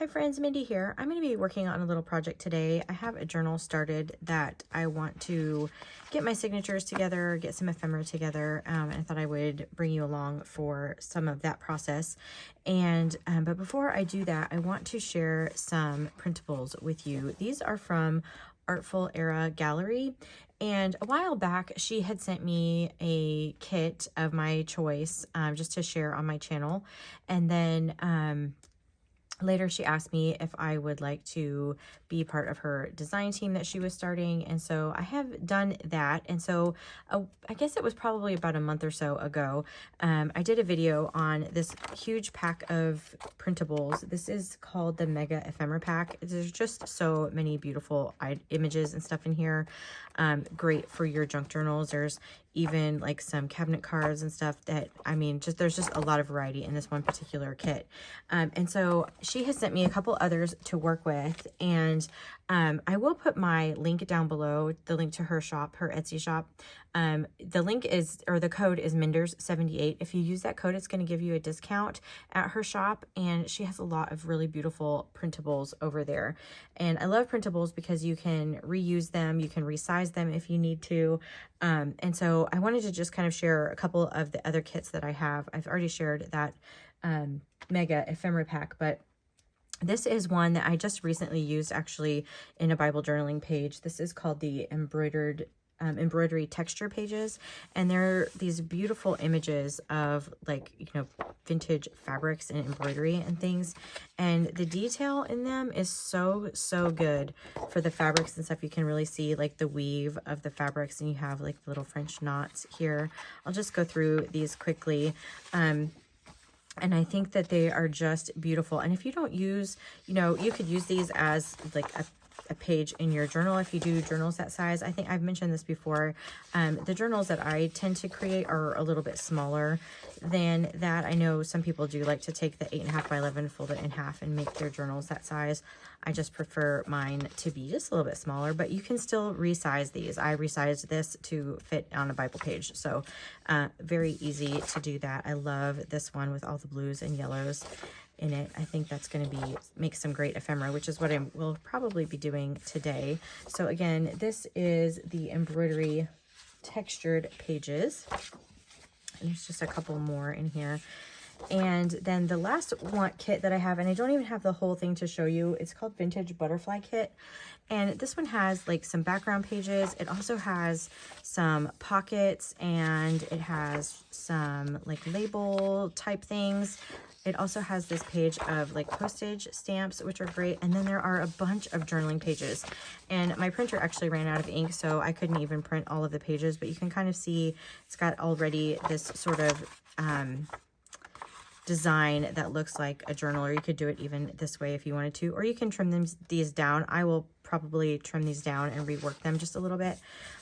Hi friends, Mindy here. I'm going to be working on a little project today. I have a journal started that I want to get my signatures together, get some ephemera together, and I thought I would bring you along for some of that process. And but before I do that, I want to share some printables with you. These are from ArtfulEra Gallery. And a while back, she had sent me a kit of my choice just to share on my channel. And then later, she asked me if I would like to be part of her design team that she was starting. And so I have done that. And so I guess it was probably about a month or so ago, I did a video on this huge pack of printables. This is called the Mega Ephemera Pack. There's just so many beautiful images and stuff in here. Great for your junk journals. There's even like some cabinet cards and stuff that, I mean, there's just a lot of variety in this one particular kit. And so she has sent me a couple others to work with, and I will put my link down below, the link to her shop, her Etsy shop. The link is, or the code is Minders78. If you use that code, it's going to give you a discount at her shop, and she has a lot of really beautiful printables over there. And I love printables because you can reuse them, you can resize them if you need to. And so I wanted to just kind of share a couple of the other kits that I have. I've already shared that Mega Ephemera Pack, but this is one that I just recently used actually in a Bible journaling page. This is called the embroidery texture pages, and they're these beautiful images of, like, you know, vintage fabrics and embroidery and things, and the detail in them is so good for the fabrics and stuff. You can really see like the weave of the fabrics, and you have like little French knots here. I'll just go through these quickly. And I think that they are just beautiful. And if you don't use, you know, you could use these as like a page in your journal if you do journals that size. I think I've mentioned this before. The journals that I tend to create are a little bit smaller than that. I know some people do like to take the 8.5 by 11, fold it in half, and make their journals that size. I just prefer mine to be just a little bit smaller, but you can still resize these. I resized this to fit on a Bible page, so very easy to do that. I love this one with all the blues and yellows in it. I think that's going to make some great ephemera, which is what I will probably be doing today. So again, this is the embroidery textured pages. And there's just a couple more in here. And then the last one kit that I have, and I don't even have the whole thing to show you, it's called Vintage Butterfly Kit. And this one has like some background pages. It also has some pockets, and it has some like label type things. It also has this page of like postage stamps, which are great. And then there are a bunch of journaling pages. And my printer actually ran out of ink, so I couldn't even print all of the pages, but you can kind of see it's got already this sort of design that looks like a journal, or you could do it even this way if you wanted to, or you can trim these down. I will probably trim these down and rework them just a little bit,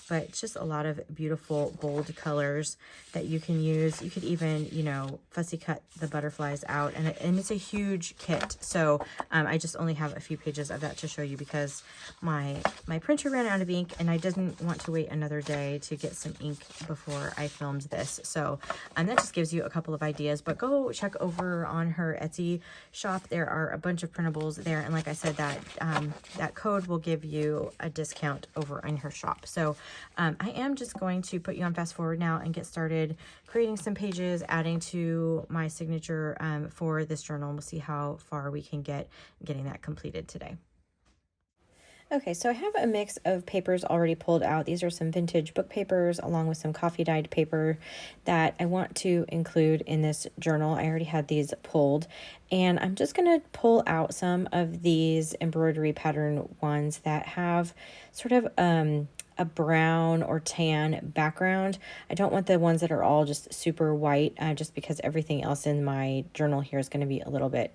but it's just a lot of beautiful bold colors that you can use. You could even, you know, fussy cut the butterflies out, and it's a huge kit. So I just only have a few pages of that to show you because my printer ran out of ink, and I didn't want to wait another day to get some ink before I filmed this. So that just gives you a couple of ideas, but go check over on her Etsy shop. There are a bunch of printables there, and like I said, that code will give you a discount over in her shop. So I am just going to put you on fast forward now and get started creating some pages, adding to my signature for this journal. We'll see how far we can get getting that completed today. Okay, so I have a mix of papers already pulled out. These are some vintage book papers along with some coffee dyed paper that I want to include in this journal. I already had these pulled, and I'm just going to pull out some of these embroidery pattern ones that have sort of a brown or tan background. I don't want the ones that are all just super white, just because everything else in my journal here is going to be a little bit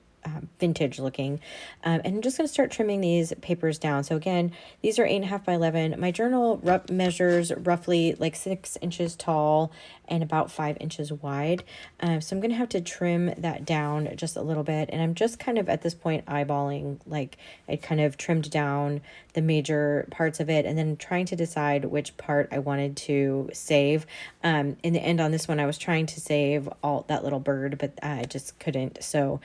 vintage looking. And I'm just going to start trimming these papers down. So again, these are 8.5 by 11. My journal measures roughly like 6 inches tall and about 5 inches wide. So I'm going to have to trim that down just a little bit. And I'm just kind of at this point eyeballing, like I kind of trimmed down the major parts of it and then trying to decide which part I wanted to save. In the end on this one, I was trying to save all that little bird, but I just couldn't. So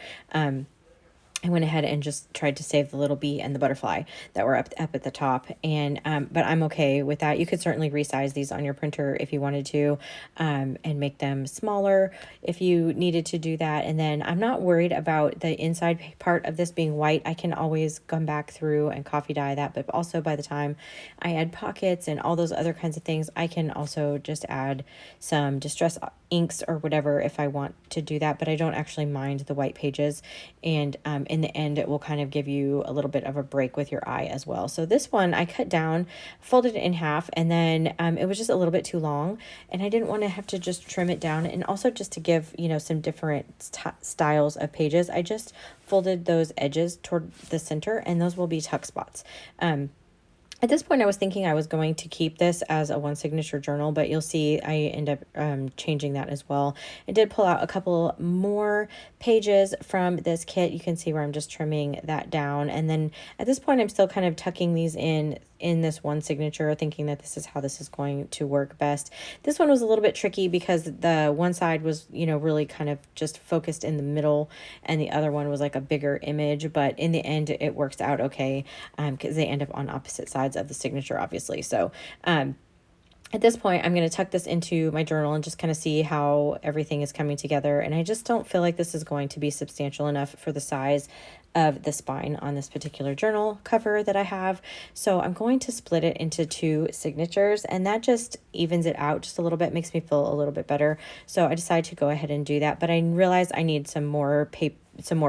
I went ahead and just tried to save the little bee and the butterfly that were up at the top. And but I'm okay with that. You could certainly resize these on your printer if you wanted to, and make them smaller if you needed to do that. And then I'm not worried about the inside part of this being white. I can always come back through and coffee dye that. But also by the time I add pockets and all those other kinds of things, I can also just add some distress inks or whatever if I want to do that. But I don't actually mind the white pages. And in the end, it will kind of give you a little bit of a break with your eye as well. So this one I cut down, folded it in half, and then it was just a little bit too long, and I didn't want to have to just trim it down. And also just to give, you know, some different styles of pages, I just folded those edges toward the center, and those will be tuck spots. At this point, I was thinking I was going to keep this as a one signature journal, but you'll see I end up changing that as well. I did pull out a couple more pages from this kit. You can see where I'm just trimming that down. And then at this point, I'm still kind of tucking these in this one signature, thinking that this is how this is going to work best. This one was a little bit tricky because the one side was, you know, really kind of just focused in the middle, and the other one was like a bigger image, but in the end it works out okay, because they end up on opposite sides of the signature, obviously. So at this point, I'm going to tuck this into my journal and just kind of see how everything is coming together. And I just don't feel like this is going to be substantial enough for the size of the spine on this particular journal cover that I have. So I'm going to split it into 2 signatures, and that just evens it out just a little bit, makes me feel a little bit better. So I decided to go ahead and do that, but I realized I need some more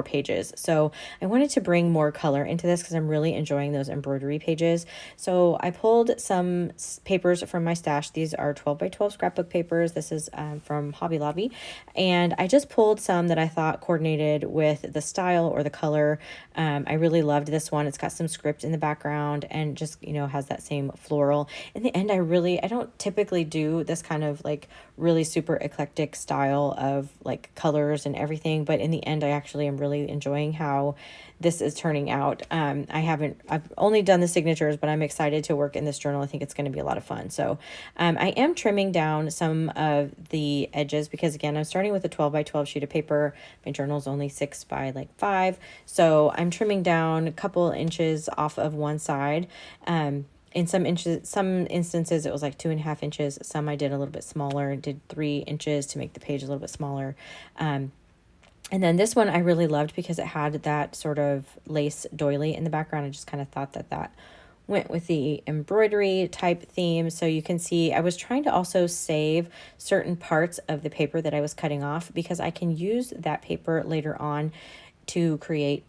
pages. So I wanted to bring more color into this because I'm really enjoying those embroidery pages. So I pulled some papers from my stash. These are 12 by 12 scrapbook papers. This is from Hobby Lobby. And I just pulled some that I thought coordinated with the style or the color. I really loved this one. It's got some script in the background and just, you know, has that same floral. In the end, I don't typically do this kind of like really super eclectic style of like colors and everything, but in the end, I actually am really enjoying how this is turning out. I've only done the signatures, but I'm excited to work in this journal. I think it's going to be a lot of fun. So I am trimming down some of the edges because, again, I'm starting with a 12 by 12 sheet of paper. My journal is only 6 by 5. So I'm trimming down a couple inches off of one side. In some instances, it was like 2.5 inches. Some I did a little bit smaller, did 3 inches to make the page a little bit smaller. And then this one I really loved because it had that sort of lace doily in the background. I just kind of thought that went with the embroidery type theme. So you can see I was trying to also save certain parts of the paper that I was cutting off because I can use that paper later on to create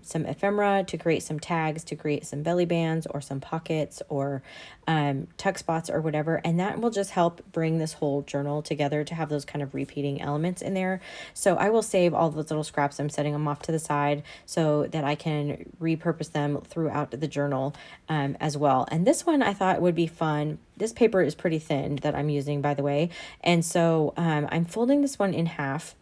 some ephemera, to create some tags, to create some belly bands or some pockets or tuck spots or whatever. And that will just help bring this whole journal together to have those kind of repeating elements in there. So I will save all those little scraps. I'm setting them off to the side so that I can repurpose them throughout the journal as well. And this one I thought would be fun. This paper is pretty thin that I'm using, by the way. And so I'm folding this one in half.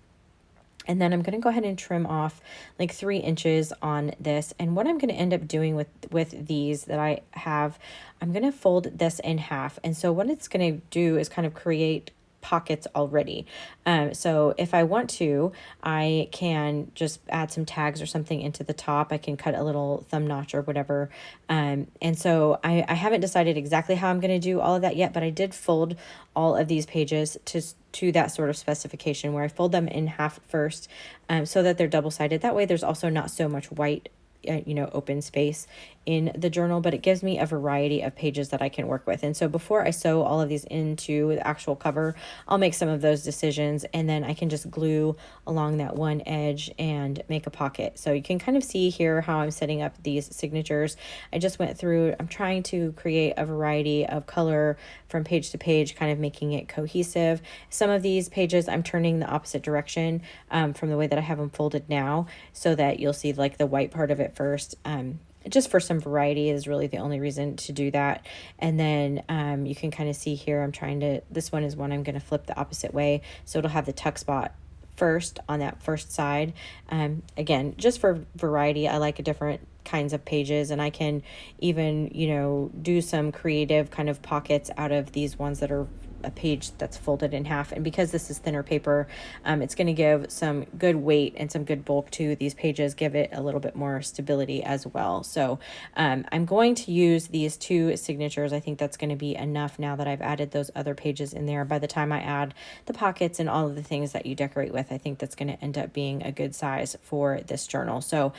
And then I'm going to go ahead and trim off like 3 inches on this. And what I'm going to end up doing with these that I have, I'm going to fold this in half. And so what it's going to do is kind of create pockets already. So if I want to, I can just add some tags or something into the top. I can cut a little thumb notch or whatever. And so I haven't decided exactly how I'm going to do all of that yet, but I did fold all of these pages to that sort of specification where I fold them in half first, so that they're double-sided. That way there's also not so much white open space in the journal, but it gives me a variety of pages that I can work with. And so before I sew all of these into the actual cover, I'll make some of those decisions, and then I can just glue along that one edge and make a pocket. So you can kind of see here how I'm setting up these signatures. I just went through, I'm trying to create a variety of color from page to page, kind of making it cohesive. Some of these pages I'm turning the opposite direction from the way that I have them folded now, so that you'll see like the white part of it first. Just for some variety is really the only reason to do that. And then you can kind of see here, this one is one I'm going to flip the opposite way. So it'll have the tuck spot first on that first side. Again, just for variety, I like different kinds of pages, and I can even, do some creative kind of pockets out of these ones that are a page that's folded in half. And because this is thinner paper, it's going to give some good weight and some good bulk to these pages, give it a little bit more stability as well. So I'm going to use these 2 signatures. I think that's going to be enough now that I've added those other pages in there. By the time I add the pockets and all of the things that you decorate with, I think that's going to end up being a good size for this journal. So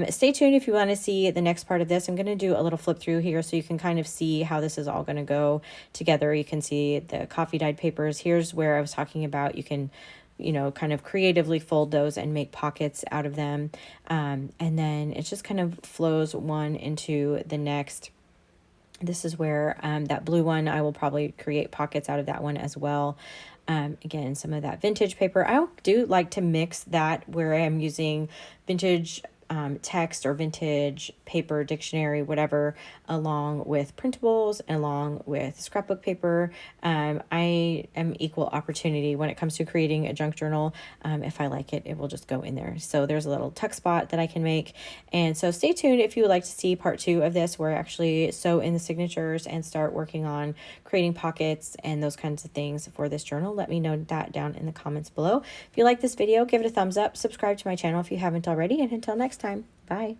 stay tuned if you want to see the next part of this. I'm going to do a little flip through here so you can kind of see how this is all going to go together. You can see the coffee dyed papers. Here's where I was talking about you can, you know, kind of creatively fold those and make pockets out of them. And then it just kind of flows one into the next. This is where that blue one, I will probably create pockets out of that one as well. Again, some of that vintage paper. I do like to mix that where I'm using vintage text or vintage paper, dictionary, whatever, along with printables, along with scrapbook paper. I am equal opportunity when it comes to creating a junk journal. If I like it, it will just go in there. So there's a little tuck spot that I can make. And so stay tuned if you would like to see part 2 of this, where I actually sew in the signatures and start working on creating pockets and those kinds of things for this journal. Let me know that down in the comments below. If you like this video, give it a thumbs up, subscribe to my channel if you haven't already, and until next time, bye.